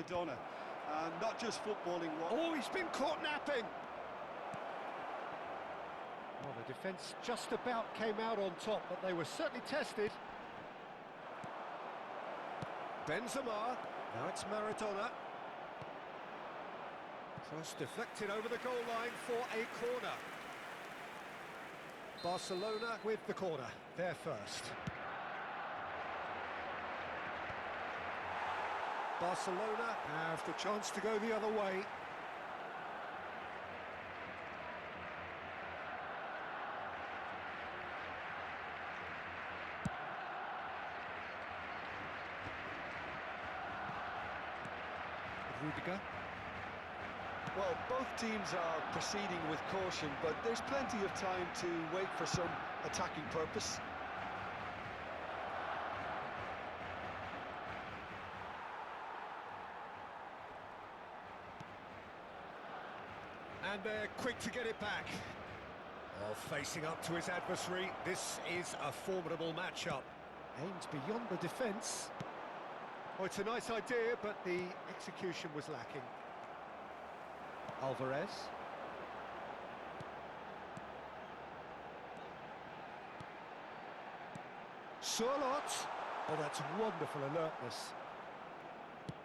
Maradona. And not just footballing. Oh, he's been caught napping! Well, the defence just about came out on top, but they were certainly tested. Benzema, now it's Maradona. Cross deflected over the goal line for a corner. Barcelona with the corner, they're first. Barcelona have the chance to go the other way. Rudiger. Well, both teams are proceeding with caution, but there's plenty of time to wait for some attacking purpose. And they're quick to get it back. Well, facing up to his adversary, this is a formidable matchup. Aimed beyond the defence. Oh, it's a nice idea, but the execution was lacking. Alvarez. Sørloth. Oh, that's wonderful alertness.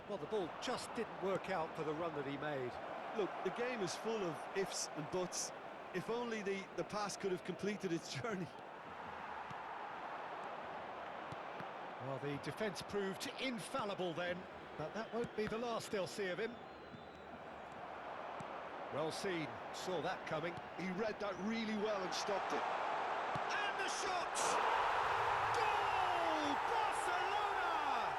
Well, the ball just didn't work out for the run that he made. Look, the game is full of ifs and buts. If only the pass could have completed its journey. Well, the defence proved infallible then, but that won't be the last they'll see of him. Well seen, saw that coming. He read that really well and stopped it. And the shot! Goal! Barcelona!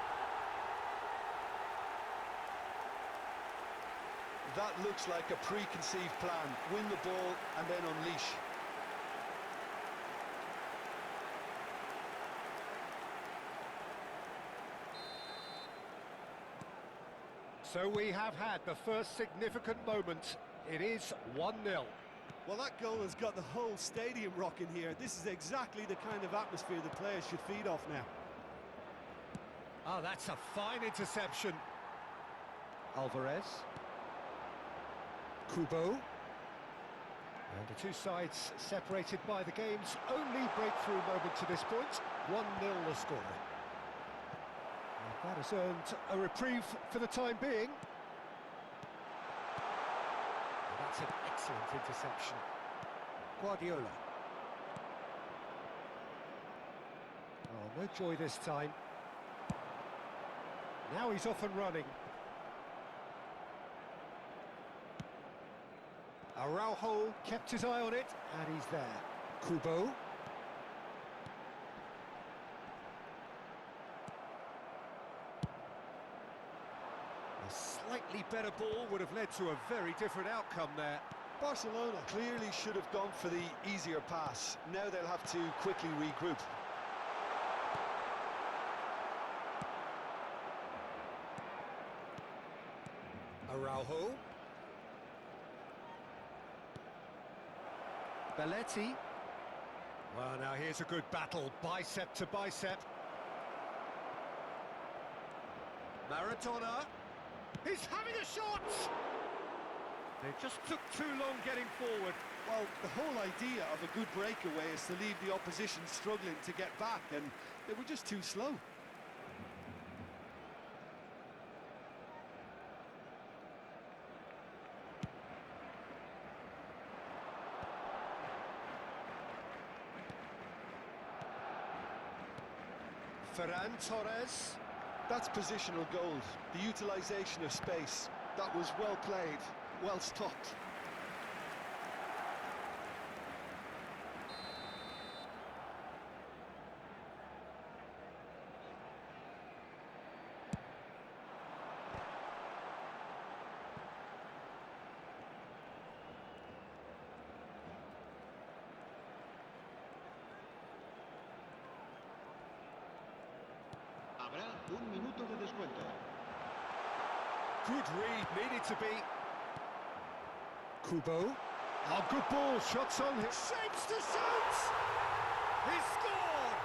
That looks like a preconceived plan. Win the ball and then unleash. So we have had the first significant moment. It is 1-0. Well, that goal has got the whole stadium rocking here. This is exactly the kind of atmosphere the players should feed off now. Oh, that's a fine interception. Alvarez. Kubo. And the two sides separated by the game's only breakthrough moment to this point. 1-0 the score. And that has earned a reprieve for the time being. And that's an excellent interception. Guardiola. Oh, no joy this time. Now he's off and running. Araujo kept his eye on it, and he's there. Kubo. A slightly better ball would have led to a very different outcome there. Barcelona clearly should have gone for the easier pass. Now they'll have to quickly regroup. Araujo. Belletti. Well, now here's a good battle, bicep to bicep. Maradona. He's having a shot! They just took too long getting forward. Well, the whole idea of a good breakaway is to leave the opposition struggling to get back, and they were just too slow. Ferran Torres. That's positional gold, the utilisation of space. That was well played, well stopped. Habrá un minuto de descuento. Good read, needed to be. Kubo. Oh, good ball, shots on him. Shapes to shoot! He scored!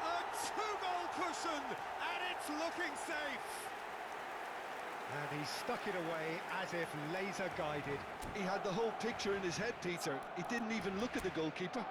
A two-goal cushion, and it's looking safe. And he stuck it away as if laser guided. He had the whole picture in his head, Peter. He didn't even look at the goalkeeper.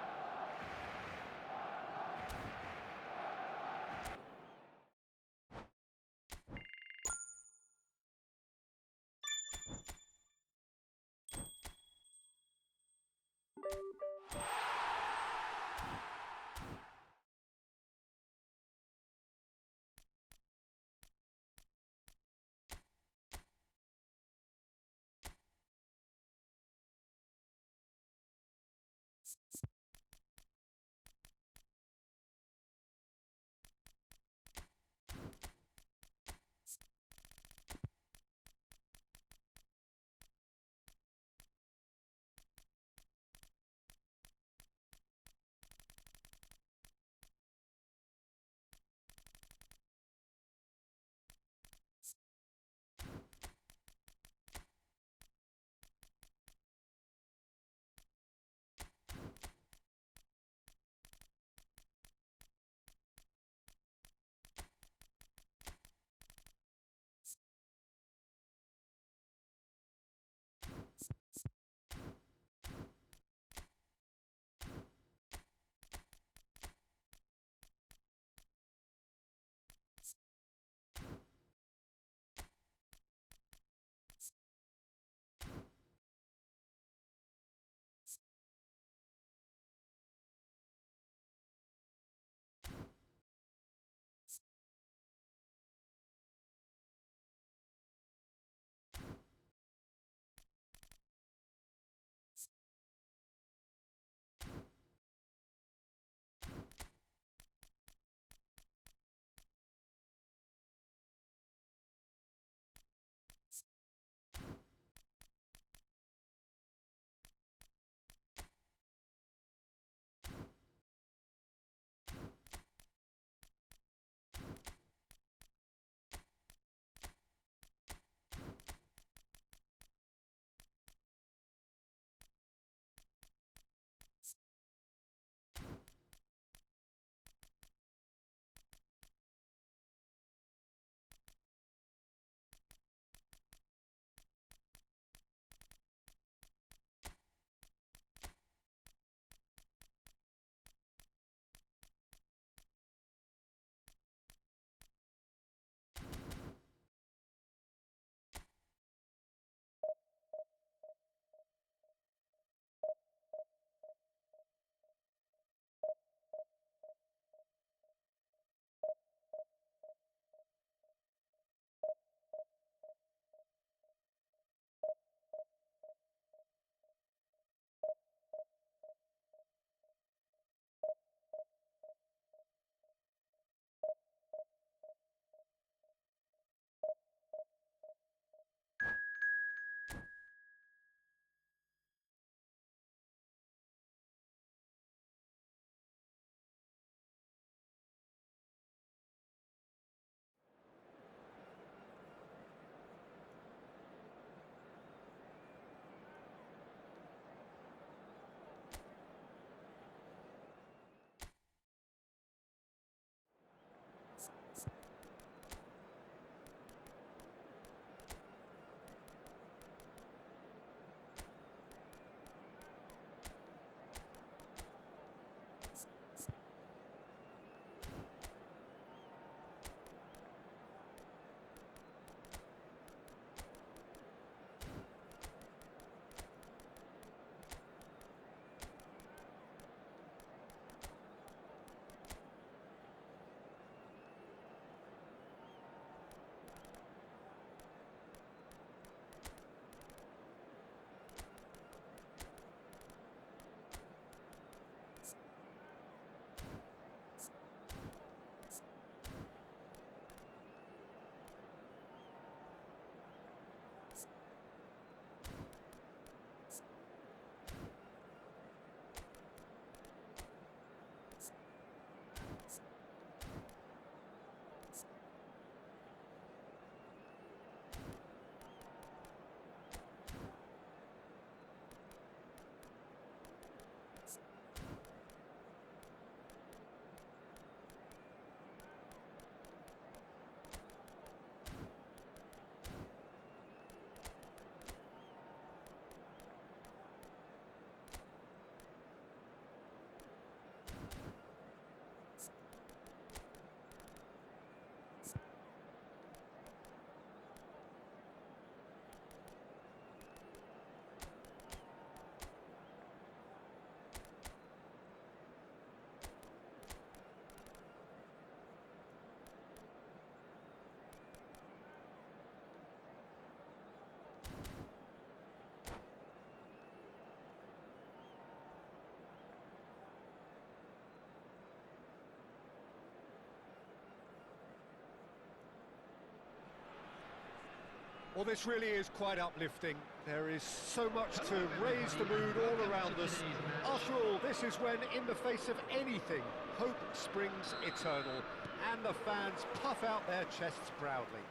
Well, this really is quite uplifting. There is so much to raise the mood all around us. After all, this is when, in the face of anything, hope springs eternal, and the fans puff out their chests proudly.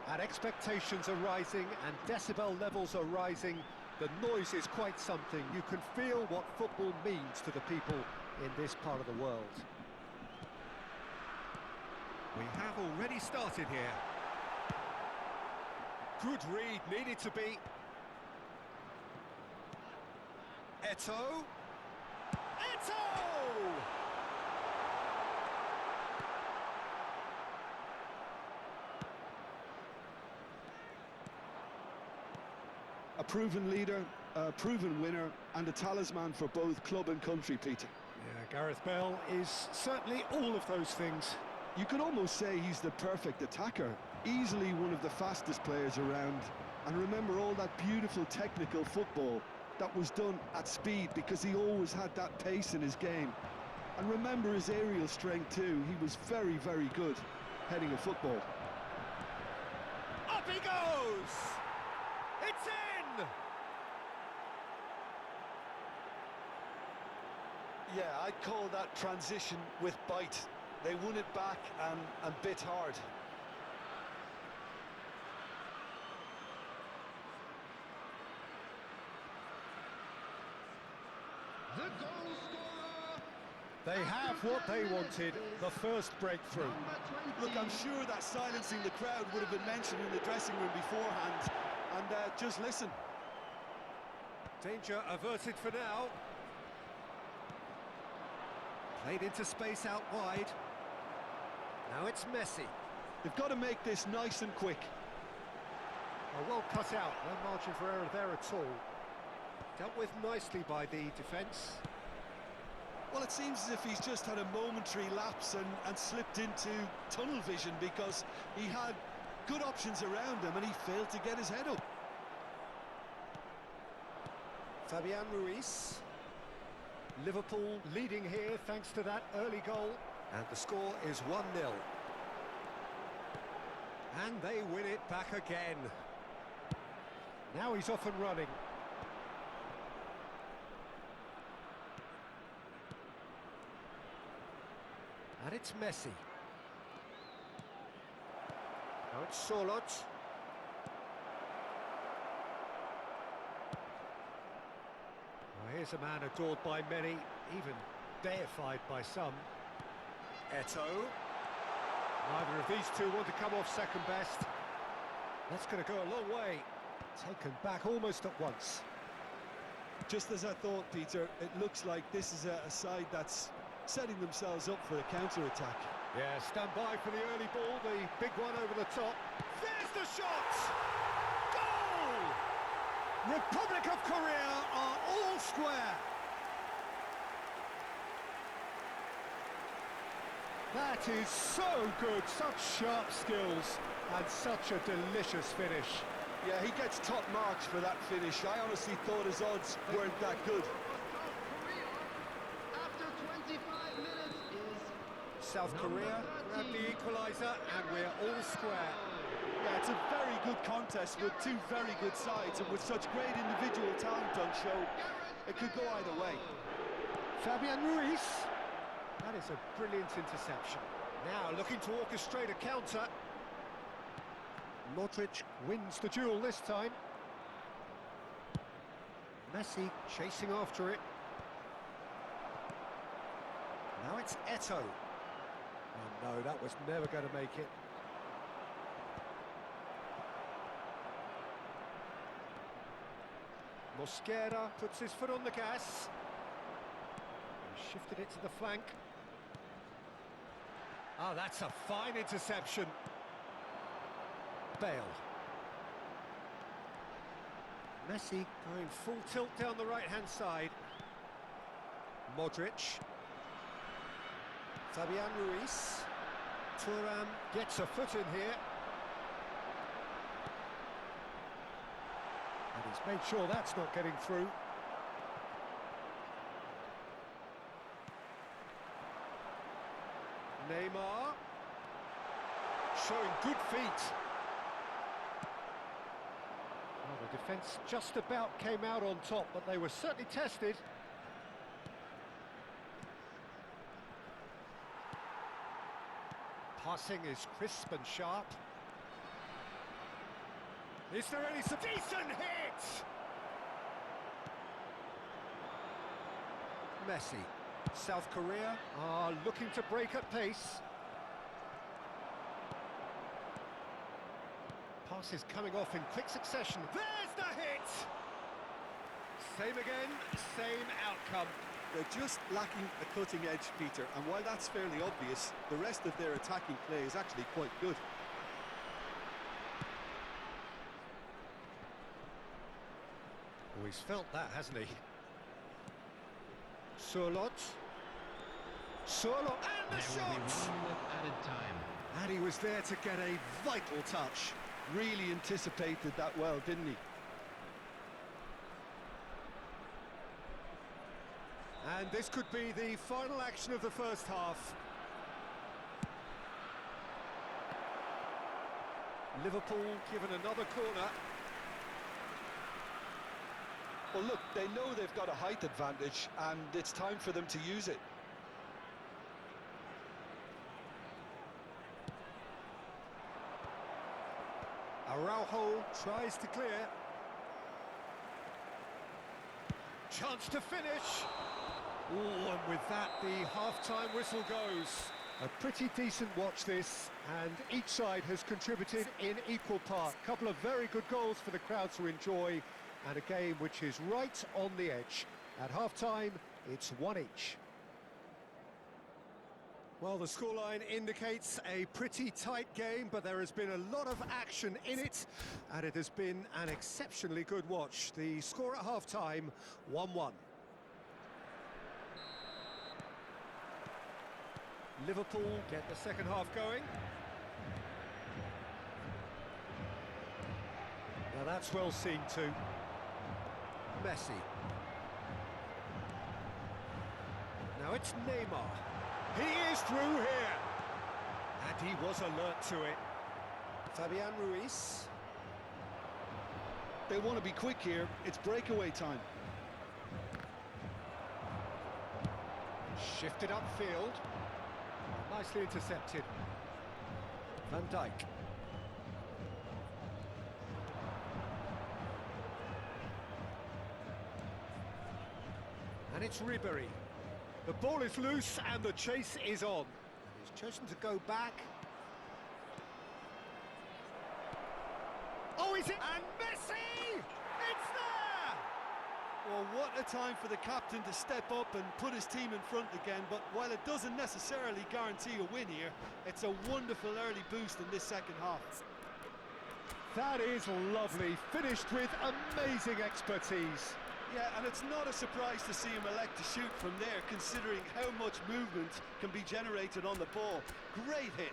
And expectations are rising, and decibel levels are rising. The noise is quite something. You can feel what football means to the people in this part of the world. We have already started here. Good read, needed to be. Eto'o. Eto'o! A proven leader, a proven winner, and a talisman for both club and country, Peter. Yeah, Gareth Bale is certainly all of those things. You could almost say he's the perfect attacker, easily one of the fastest players around. And remember all that beautiful technical football that was done at speed, because he always had that pace in his game. And remember his aerial strength too. He was very, very good heading a football. Up he goes! It's in! Yeah, I'd call that transition with bite. They won it back and bit hard. The goal scorer. They have what they wanted, the first breakthrough. Number 20. Look, I'm sure that silencing the crowd would have been mentioned in the dressing room beforehand. And just listen. Danger averted for now. Played into space out wide. Now it's Messi. They've got to make this nice and quick. Oh, well cut out, no margin for error there at all. Dealt with nicely by the defence. Well, it seems as if he's just had a momentary lapse and slipped into tunnel vision, because he had good options around him and he failed to get his head up. Fabian Ruiz. Liverpool leading here thanks to that early goal. And the score is 1-0. And they win it back again. Now he's off and running. And it's Messi. Now it's Sorloth. Well, here's a man adored by many, even deified by some. Eto'o. Neither of these two want to come off second best. That's going to go a long way. Taken back almost at once. Just as I thought, Peter, it looks like this is a side that's setting themselves up for a counter-attack. Yeah, stand by for the early ball, the big one over the top. There's the shot! Goal! Republic of Korea are all square. That is so good, such sharp skills, and such a delicious finish. Yeah, he gets top marks for that finish. I honestly thought his odds weren't that good. After 25 minutes is South Korea grab the equaliser, and we're all square. Yeah, it's a very good contest with two very good sides, and with such great individual talent on show, it could go either way. Fabian Ruiz. That is a brilliant interception. Now looking to orchestrate a counter. Modric wins the duel this time. Messi chasing after it. Now it's Eto'o. Oh no, that was never going to make it. Mosquera puts his foot on the gas. And shifted it to the flank. Oh, that's a fine interception. Bale. Messi going full tilt down the right-hand side. Modric. Fabian Ruiz. Thuram gets a foot in here. And he's made sure that's not getting through. Neymar. Showing good feet. The defence just about came out on top, but they were certainly tested. Passing is crisp and sharp. Is there any decent hit? Messi. South Korea are looking to break at pace. Passes coming off in quick succession. There's the hit! Same again, same outcome. They're just lacking a cutting edge, Peter, and while that's fairly obvious, the rest of their attacking play is actually quite good. Oh, he's felt that, hasn't he? Surlot. Surlot, and the shot! Added time. And he was there to get a vital touch. Really anticipated that well, didn't he? And this could be the final action of the first half. Liverpool given another corner. Well, look, they know they've got a height advantage, and it's time for them to use it. Araujo tries to clear. Chance to finish. Oh, and with that, the half-time whistle goes. A pretty decent watch this, and each side has contributed in equal part. A couple of very good goals for the crowd to enjoy, and a game which is right on the edge. At half-time, it's 1 each. Well, the scoreline indicates a pretty tight game, but there has been a lot of action in it, and it has been an exceptionally good watch. The score at half-time, 1-1. Liverpool get the second half going. Now that's well seen too. Messi. Now it's Neymar. He is through here. And he was alert to it. Fabian Ruiz. They want to be quick here. It's breakaway time. Shifted upfield. Nicely intercepted. Van Dijk. And it's Ribery. The ball is loose and the chase is on. He's chosen to go back. Oh, is it? And Messi! It's there! Well, what a time for the captain to step up and put his team in front again, but while it doesn't necessarily guarantee a win here, it's a wonderful early boost in this second half. That is lovely, finished with amazing expertise. Yeah, and it's not a surprise to see him elect to shoot from there, considering how much movement can be generated on the ball. Great hit.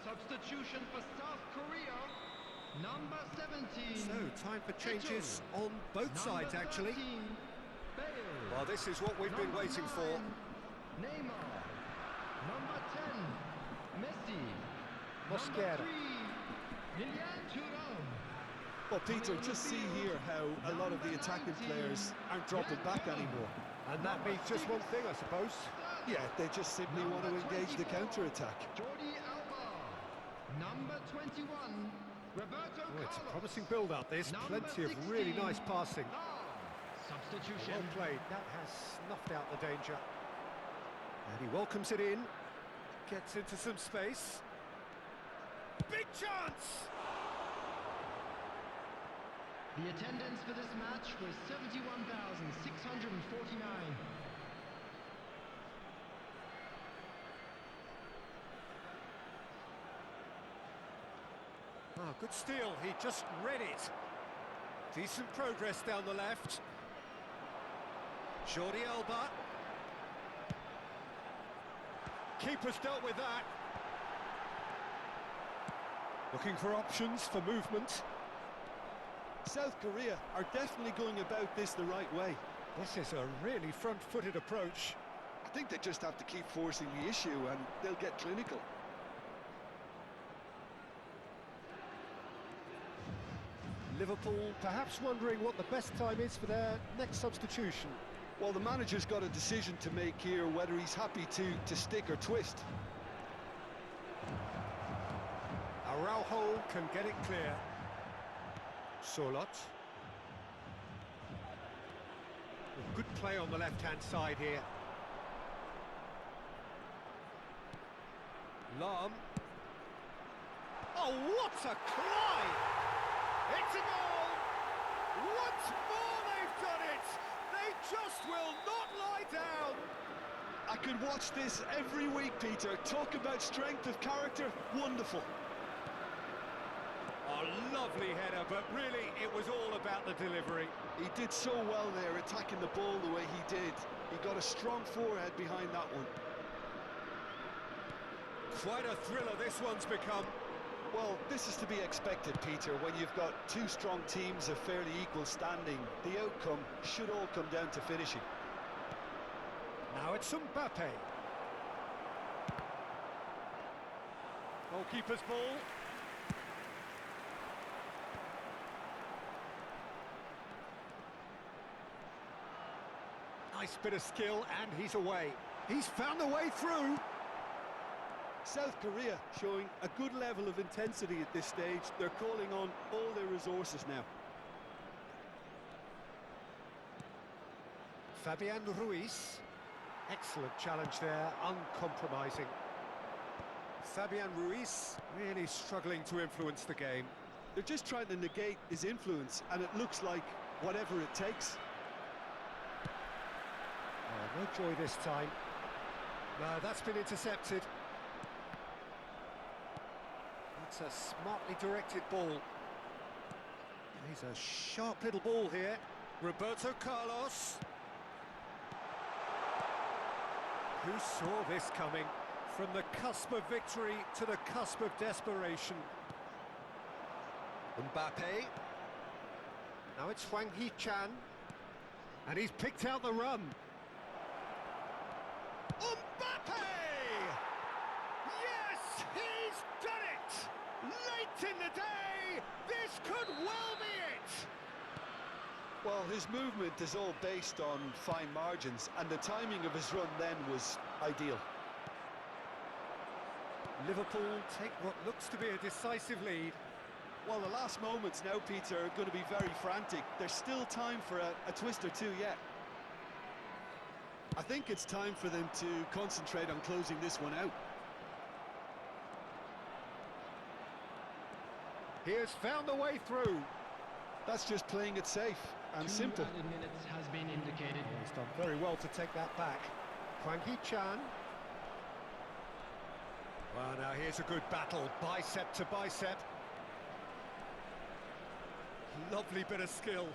Substitution for South Korea, number 17. So, time for changes on both sides, actually. 13, Bale. Well, this is what we've been Number waiting 9, for. Neymar. Number 10, Messi. Mosquera. Number 3, Lilian Thuram. Well, Peter, just see here how a lot of the attacking players aren't dropping back anymore. And that means just one thing, I suppose. Yeah, they just simply want to engage the counter-attack. Jordi Alba. Number 21, Roberto Oh, it's a Carlos. promising build-up, this. Number Plenty of really 16, nice passing. Lahm. Substitution. Well played, that has snuffed out the danger. And he welcomes it in. Gets into some space. Big chance! The attendance for this match was 71,649. Oh, good steal, he just read it. Decent progress down the left. Jordi Alba. Keeper's dealt with that. Looking for options for movement. South Korea are definitely going about this the right way. This is a really front-footed approach. I think they just have to keep forcing the issue and they'll get clinical. Liverpool perhaps wondering what the best time is for their next substitution. Well, the manager's got a decision to make here, whether he's happy to stick or twist. Araujo can get it clear. Solot. Good play on the left-hand side here. Lahm. Oh, what a climb! It's a goal! Once more they've done it! They just will not lie down! I could watch this every week, Peter. Talk about strength of character. Wonderful. A lovely header, but really it was all about the delivery. He did so well there, attacking the ball the way he did. He got a strong forehead behind that one. Quite a thriller this one's become. Well, this is to be expected, Peter. When you've got two strong teams of fairly equal standing, the outcome should all come down to finishing. Now it's Mbappe. Goalkeeper's ball. Nice bit of skill, and he's away. He's found a way through. South Korea showing a good level of intensity at this stage. They're calling on all their resources now. Fabian Ruiz. Excellent challenge there, uncompromising. Fabian Ruiz really struggling to influence the game. They're just trying to negate his influence, and it looks like whatever it takes. Oh, no joy this time. No, that's been intercepted. That's a smartly directed ball. He's a sharp little ball here. Roberto Carlos. Who saw this coming? From the cusp of victory to the cusp of desperation. Mbappe. Now it's Hwang Hee-chan. And he's picked out the run. Mbappe! Yes, he's done it! Late in the day, this could well be it! Well, his movement is all based on fine margins, and the timing of his run then was ideal. Liverpool take what looks to be a decisive lead. Well, the last moments now, Peter, are going to be very frantic. There's still time for a twist or two yet. I think it's time for them to concentrate on closing this one out. He has found a way through. That's just playing it safe and simple. 2 added minutes has been indicated. He's done very well to take that back. Hwang Hee-chan. Well, now here's a good battle, bicep to bicep. Lovely bit of skill.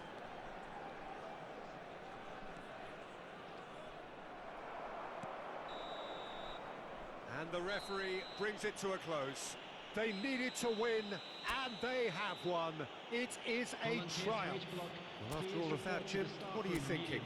And the referee brings it to a close. They needed to win, and they have won. It is a triumph. Well, after all of that, Jim, what are you thinking?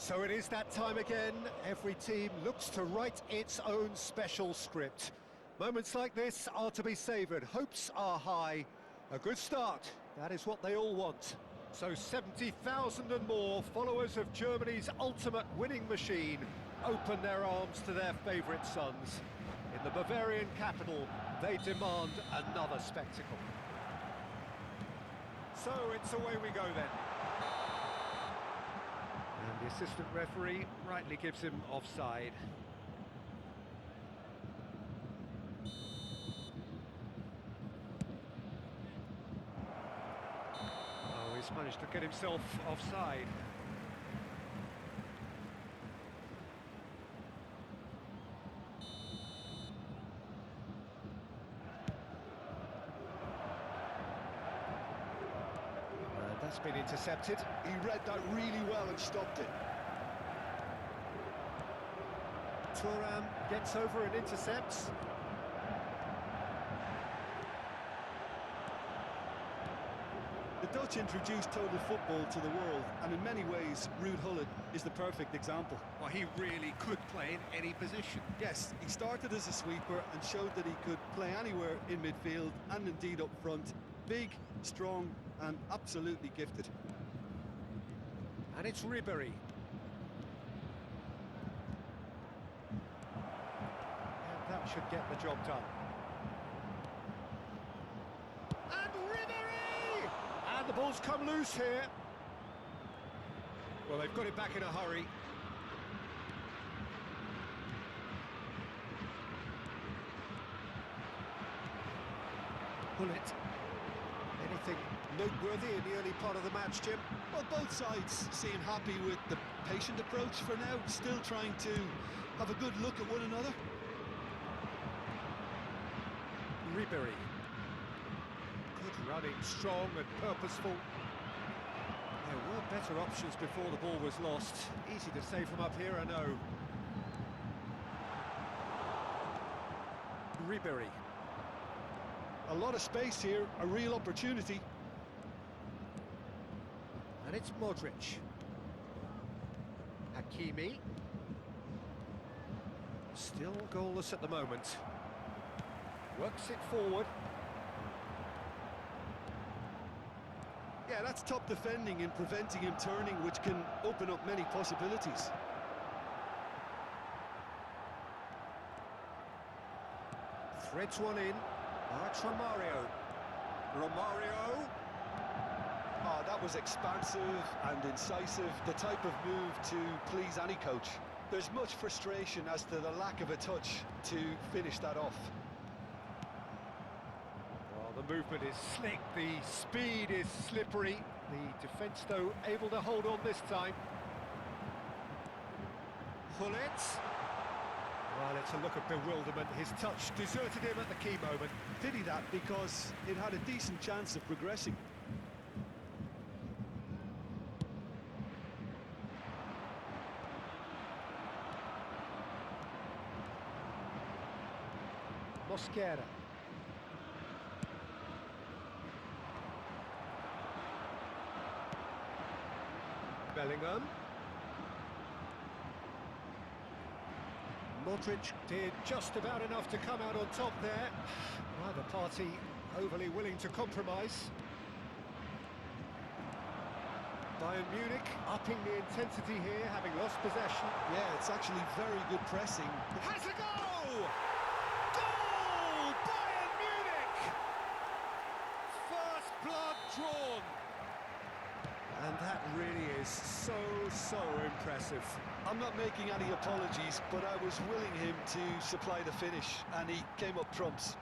So it is that time again. Every team looks to write its own special script. Moments like this are to be savoured. Hopes are high. A good start. That is what they all want. So 70,000 and more followers of Germany's ultimate winning machine open their arms to their favourite sons. In the Bavarian capital, they demand another spectacle. So it's away we go then. And the assistant referee rightly gives him offside. Oh, he's managed to get himself offside. That's been intercepted. He read that really well and stopped it. Thuram gets over and intercepts. The Dutch introduced total football to the world, and in many ways, Ruud Gullit is the perfect example. Well, he really could play in any position. Yes, he started as a sweeper and showed that he could play anywhere in midfield and indeed up front. Big, strong, and absolutely gifted. And it's Ribéry. And that should get the job done. And Ribéry! And the ball's come loose here. Well, they've got it back in a hurry. Gullit. Anything noteworthy in the early part of the match, Jim? Well, both sides seem happy with the patient approach for now, still trying to have a good look at one another. Ribéry. Good running, strong and purposeful. There were better options before the ball was lost. Easy to say from up here, I know. Ribéry. A lot of space here, a real opportunity. And it's Modric. Hakimi. Still goalless at the moment. Works it forward. Yeah, that's top defending and preventing him turning, which can open up many possibilities. Threads one in. Now it's Romario. Romario. Oh, that was expansive and incisive, the type of move to please any coach. There's much frustration as to the lack of a touch to finish that off. Well, the movement is slick, the speed is slippery. The defence, though, able to hold on this time. Gullit. Well, it's a look of bewilderment. His touch deserted him at the key moment. Pity that, because it had a decent chance of progressing. Mosquera. Bellingham. Modric did just about enough to come out on top there. Neither party overly willing to compromise. Bayern Munich upping the intensity here, having lost possession. Yeah, it's actually very good pressing. Has a goal! Goal! Bayern Munich! First blood drawn. And that really is so impressive. I'm not making any apologies, but I was willing him to supply the finish, and he came up trumps.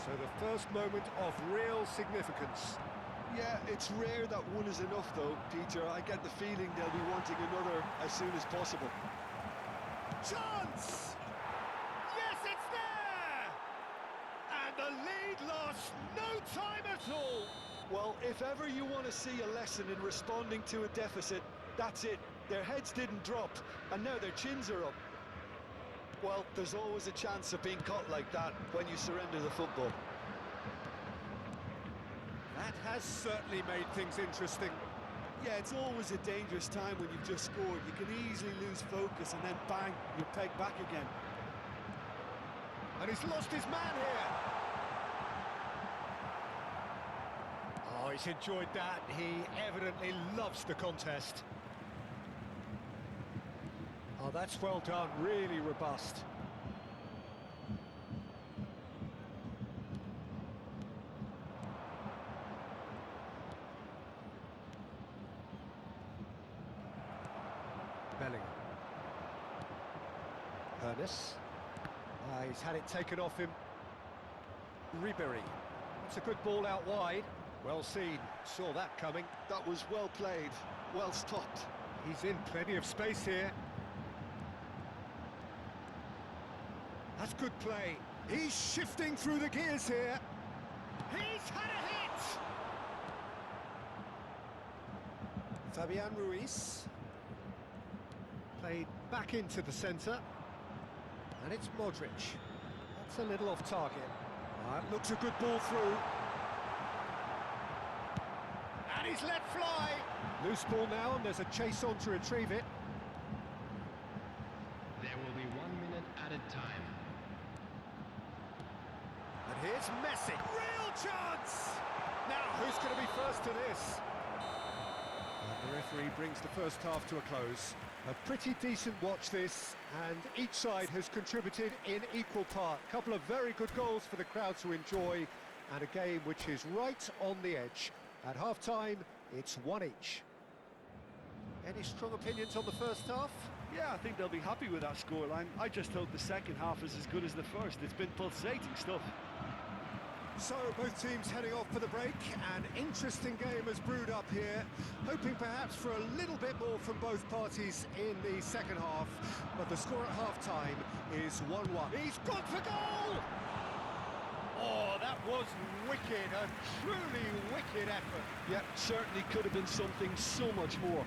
So the first moment of real significance. Yeah, it's rare that one is enough, though, Peter. I get the feeling they'll be wanting another as soon as possible. Chance! Yes, it's there! And the lead lost no time at all. Well, if ever you want to see a lesson in responding to a deficit, that's it. Their heads didn't drop, and now their chins are up. Well, there's always a chance of being caught like that when you surrender the football. That has certainly made things interesting. Yeah, it's always a dangerous time when you've just scored. You can easily lose focus and then bang, you're pegged back again. And he's lost his man here. Oh, he's enjoyed that. He evidently loves the contest. Oh, that's well done, really robust. Bellingham. Ernest. He's had it taken off him. Ribery. It's a good ball out wide. Well seen. Saw that coming. That was well played, well stopped. He's in plenty of space here. That's good play. He's shifting through the gears here. He's had a hit! Fabian Ruiz. Played back into the centre. And it's Modric. That's a little off target. That looks a good ball through. And he's let fly. Loose ball now, and there's a chase on to retrieve it. There will be 1 minute added time. And here's Messi. Real chance! Now, who's going to be first to this? And the referee brings the first half to a close. A pretty decent watch this, and each side has contributed in equal part. A couple of very good goals for the crowd to enjoy, and a game which is right on the edge. At half-time, it's 1 each. Any strong opinions on the first half? Yeah, I think they'll be happy with that scoreline. I just hope the second half is as good as the first. It's been pulsating stuff. So, both teams heading off for the break. An interesting game has brewed up here, hoping perhaps for a little bit more from both parties in the second half. But the score at half-time is 1-1. He's gone for goal! Oh, that was wicked, a truly wicked effort. Yeah, certainly could have been something so much more.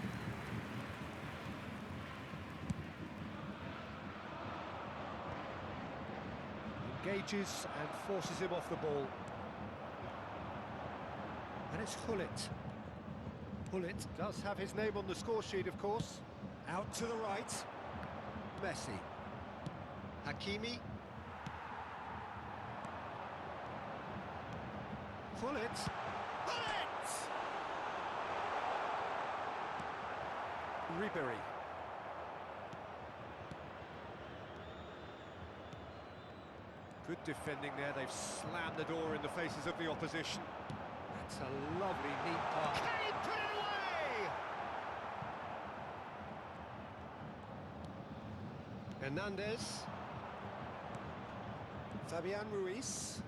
Engages and forces him off the ball. And it's Hullet. Hullet does have his name on the score sheet, of course. Out to the right. Messi. Hakimi. Hullet. Hullet! Ribery. Good defending there, they've slammed the door in the faces of the opposition. That's a lovely, neat pass. Can he put it away? Hernandez. Fabian Ruiz.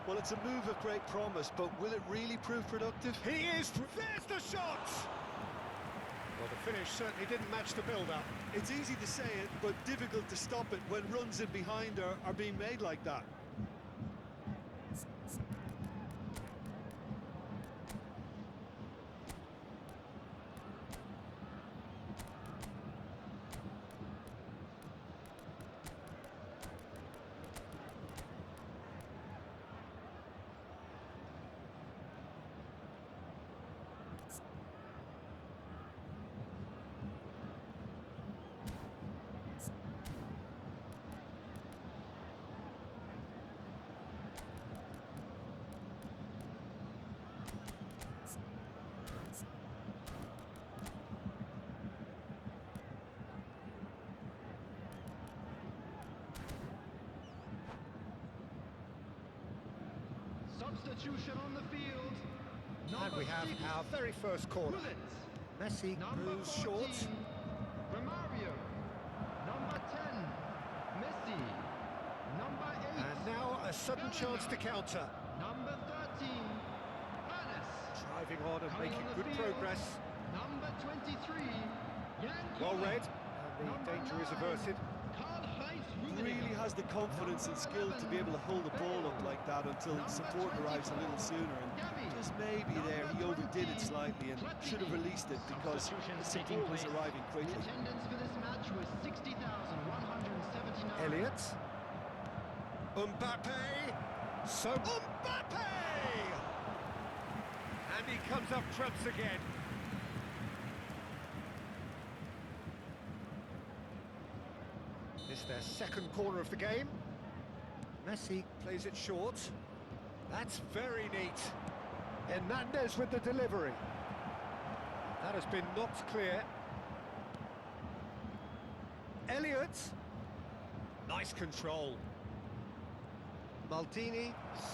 Well, it's a move of great promise, but will it really prove productive? He is, there's the shot! Well, the finish certainly didn't match the build-up. It's easy to say it, but difficult to stop it when runs in behind are being made like that. Substitution on the field. And we have our very first corner. Messi moves short. Romario. Number 10, Messi. Number 8. And now a sudden chance to counter. Number 13, Ernest. Driving on and Coming making on the good field, progress. Number 23, Jan Well Koeman. read, and the danger is averted. Karl-Heinz Really Rummenigge. has the confidence and skill to be able to hold the ball up like that until support arrives a little sooner. And just maybe there he overdid it slightly and should have released it because the support was arriving The quickly. attendance for this match was 60,179. Elliot. Mbappe. So Mbappe! And he comes up trumps again. second corner of the game. Messi plays it short. That's very neat. Hernandez with the delivery. That has been knocked clear. Elliott. Nice control. Maldini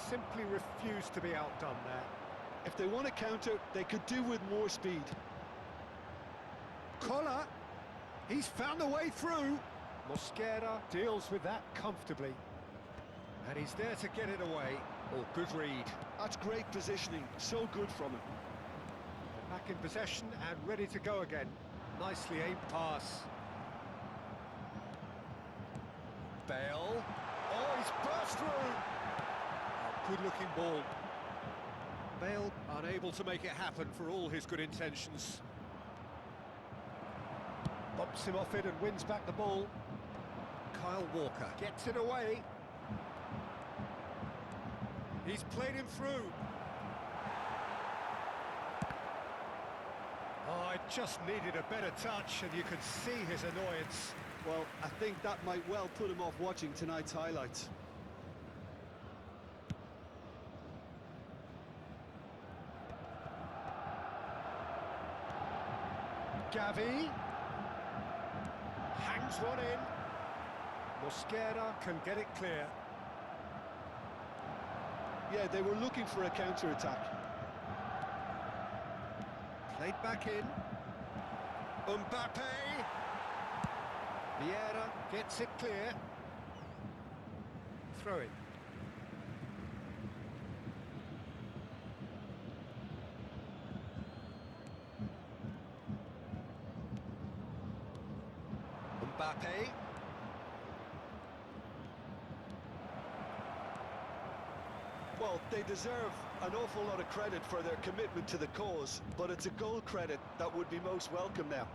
simply refused to be outdone there. If they want to counter, they could do with more speed. Collar. He's found a way through. Mosquera deals with that comfortably. And he's there to get it away. Oh, good read. That's great positioning, so good from him. Back in possession and ready to go again. Nicely aimed pass. Bale. Oh, he's burst through. Oh, good-looking ball. Bale unable to make it happen for all his good intentions. Bumps him off it and wins back the ball. Kyle Walker gets it away. He's played him through. Oh, I just needed a better touch, and you could see his annoyance. Well, I think that might well put him off watching tonight's highlights. Gavi hangs one in. Mosquera can get it clear. Yeah, they were looking for a counter-attack. Played back in. Mbappe. Vieira gets it clear. Throw it. Mbappe. Well, they deserve an awful lot of credit for their commitment to the cause, but it's a goal credit that would be most welcome now.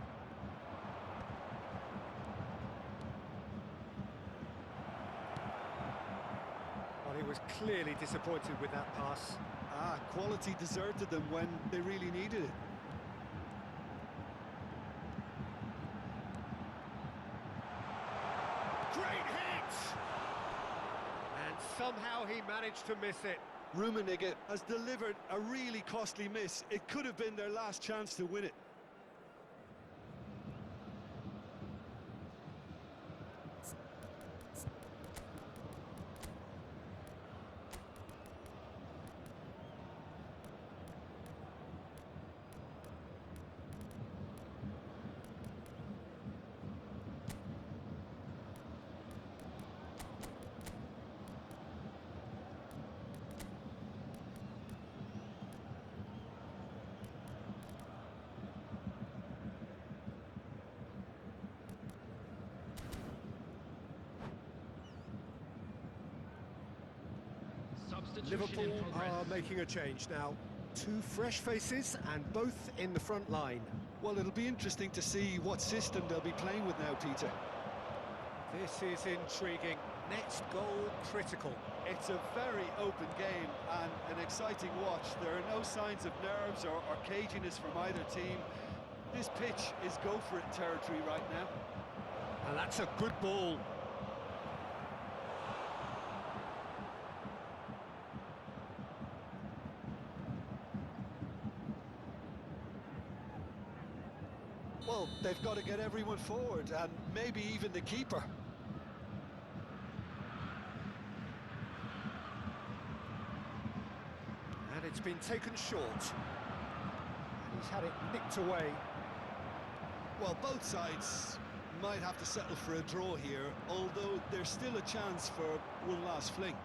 Well, he was clearly disappointed with that pass. Quality deserted them when they really needed it. Great hit! And somehow he managed to miss it. Rummenigge has delivered a really costly miss. It could have been their last chance to win it. Liverpool are making a change now. Two fresh faces and both in the front line. Well, it'll be interesting to see what system they'll be playing with now, Peter. This is intriguing. Next goal critical. It's a very open game and an exciting watch. There are no signs of nerves or caginess from either team. This pitch is go-for-it territory right now. And that's a good ball. Well, they've got to get everyone forward, and maybe even the keeper. And it's been taken short. And he's had it nicked away. Well, both sides might have to settle for a draw here, although there's still a chance for one last fling.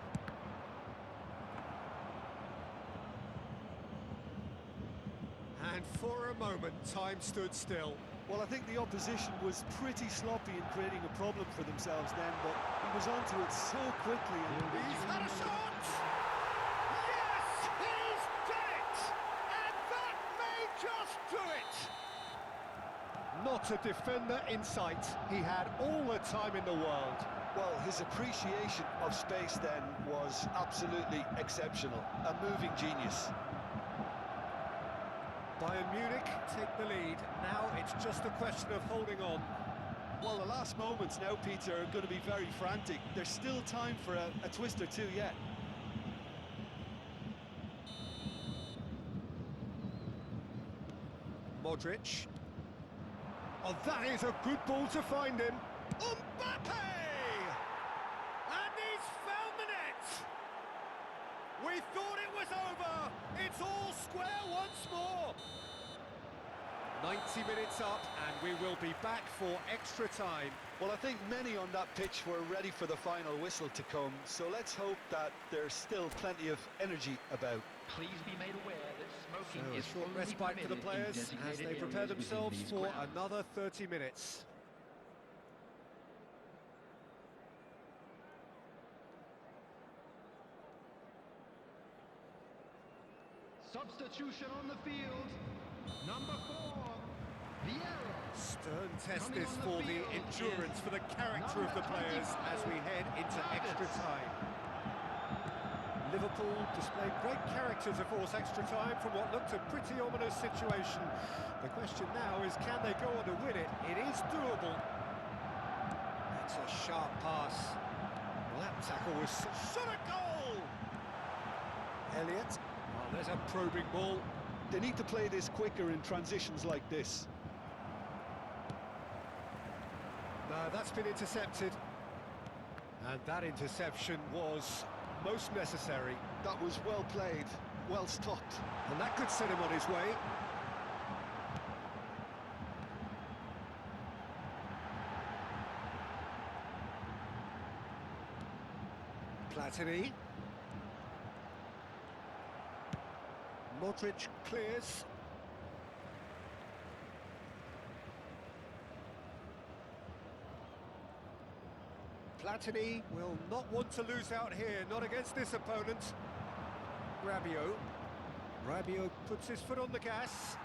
And for a moment, time stood still. Well, I think the opposition was pretty sloppy in creating a problem for themselves then, but he was onto it so quickly. And He's had a shot! Yes, he's done it! And that may just do it! Not a defender in sight. He had all the time in the world. Well, his appreciation of space then was absolutely exceptional. A moving genius. Bayern Munich take the lead. Now it's just a question of holding on. Well, the last moments now, Peter, are going to be very frantic. There's still time for a twist or two yet. Modric. Oh, that is a good ball to find him. Mbappe! And he's found the net! We thought it was over. It's all square once more. 90 minutes up, and we will be back for extra time. Well, I think many on that pitch were ready for the final whistle to come, so let's hope that there's still plenty of energy about. Please be made aware that smoking So a is short only respite for the permitted in players as designated they prepare areas within themselves these for grounds. another 30 minutes. Substitution on the field. Number 4, Vieira. Stern test Coming this on the for the field endurance, is for the character of the players as we head into extra time. Liverpool displayed great character to force extra time from what looked a pretty ominous situation. The question now is, can they go on to win it? It is doable. That's a sharp pass. Well, that tackle was shot a goal! Elliott. Oh, there's a probing ball. They need to play this quicker in transitions like this. No, that's been intercepted. And that interception was most necessary. That was well played, well stopped. And that could set him on his way. Platini. Modric clears. Platini will not want to lose out here, not against this opponent. Rabiot. Rabiot puts his foot on the gas.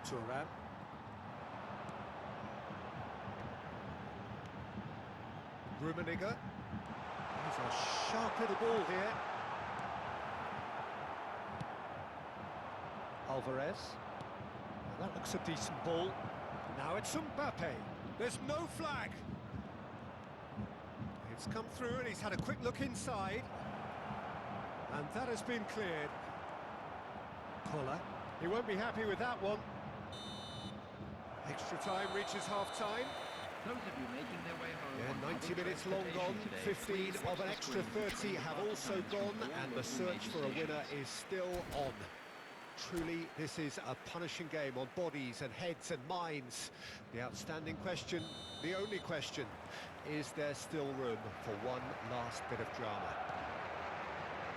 Thuram. Rummenigge. He's a sharp little ball here. Alvarez. Well, that looks a decent ball. Now it's Mbappe. There's no flag. It's come through and he's had a quick look inside. And that has been cleared. Koller. He won't be happy with that one. Extra time reaches half-time. Those of you making their way home Yeah, on 90 public minutes long transportation gone, today, 15 please watch of an the extra screen 30 have also gone, and the search for a winner is still on. Truly, this is a punishing game on bodies and heads and minds. The outstanding question, the only question, is there still room for one last bit of drama?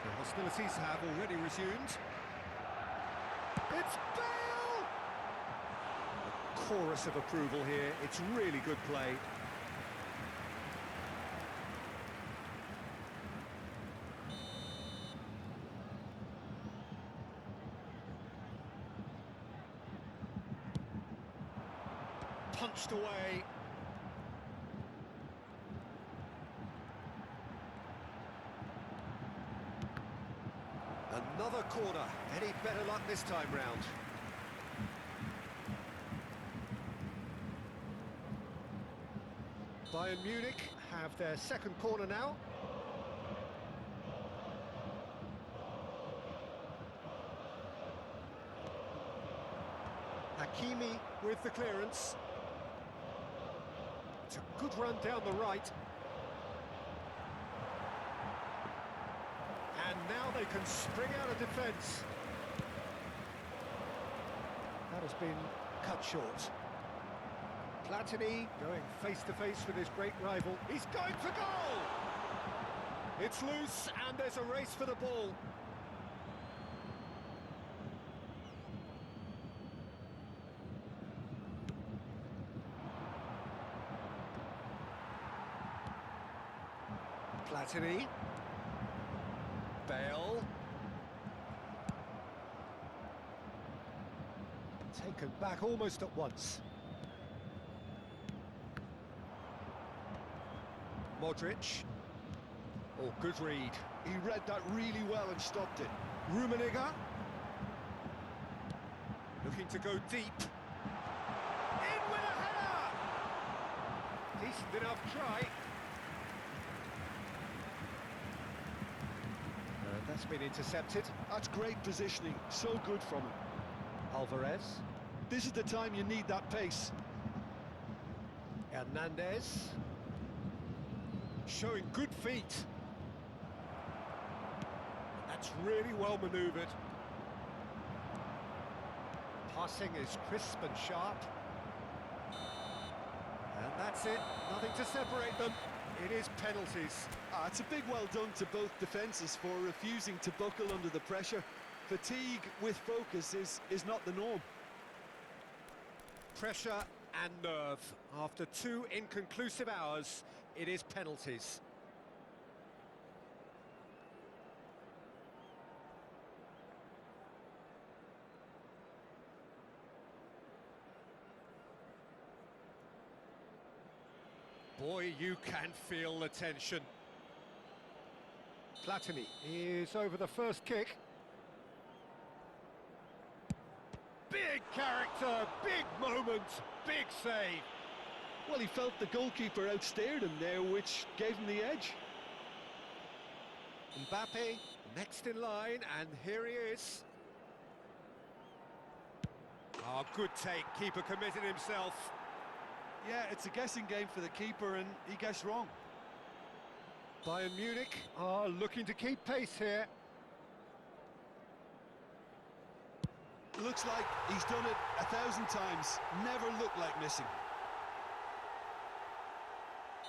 The hostilities have already resumed. It's Bale! A chorus of approval here. It's really good play. Punched away. Another corner. Any better luck this time round? Bayern Munich have their second corner now. Hakimi with the clearance. It's a good run down the right. And now they can spring out of defence. That has been cut short. Platini going face-to-face with his great rival. He's going for goal! It's loose and there's a race for the ball. Platini. Bale. Taken back almost at once. Modric. Oh, good read. He read that really well and stopped it. Rummenigge. Looking to go deep. In with a header! Decent enough try. And that's been intercepted. That's great positioning, so good from him. Alvarez. This is the time you need that pace. Hernandez. Showing good feet. That's really well manoeuvred. Passing is crisp and sharp. And that's it. Nothing to separate them. It is penalties. It's a big well done to both defences for refusing to buckle under the pressure. Fatigue with focus is not the norm. Pressure and nerve. After 2 inconclusive hours, it is penalties. Boy, you can feel the tension. Platini is over the first kick. Big character, big moment, big save. Well, he felt the goalkeeper outstared him there, which gave him the edge. Mbappe next in line, and here he is. Oh, good take, keeper committed himself. Yeah, it's a guessing game for the keeper, and he guessed wrong. Bayern Munich are looking to keep pace here. Looks like he's done it 1,000 times. Never looked like missing.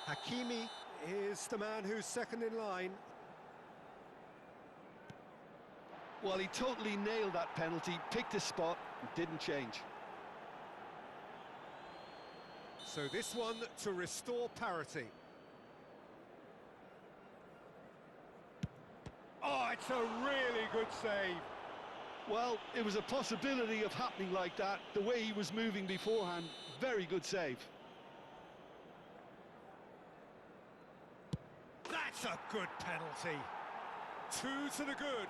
Hakimi is the man who's second in line. Well, he totally nailed that penalty, picked his spot, and didn't change. So this one to restore parity. Oh, it's a really good save. Well, it was a possibility of happening like that. The way he was moving beforehand, very good save. That's a good penalty. 2 to the good.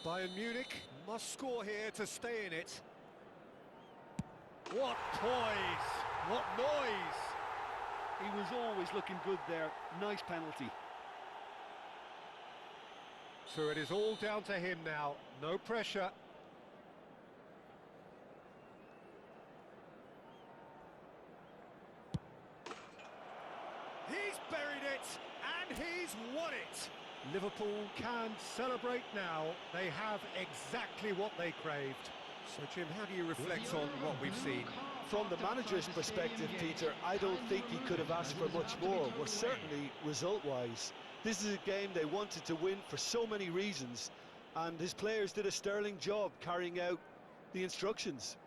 Bayern Munich must score here to stay in it. What poise! What noise! He was always looking good there. Nice penalty. So it is all down to him now. No pressure. He's buried it, and he's won it. Liverpool can celebrate now. They have exactly what they craved. So, Jim, how do you reflect on what we've seen? From the manager's perspective, Peter, I don't think he could have asked for much more. Well, certainly result-wise. This is a game they wanted to win for so many reasons, and his players did a sterling job carrying out the instructions.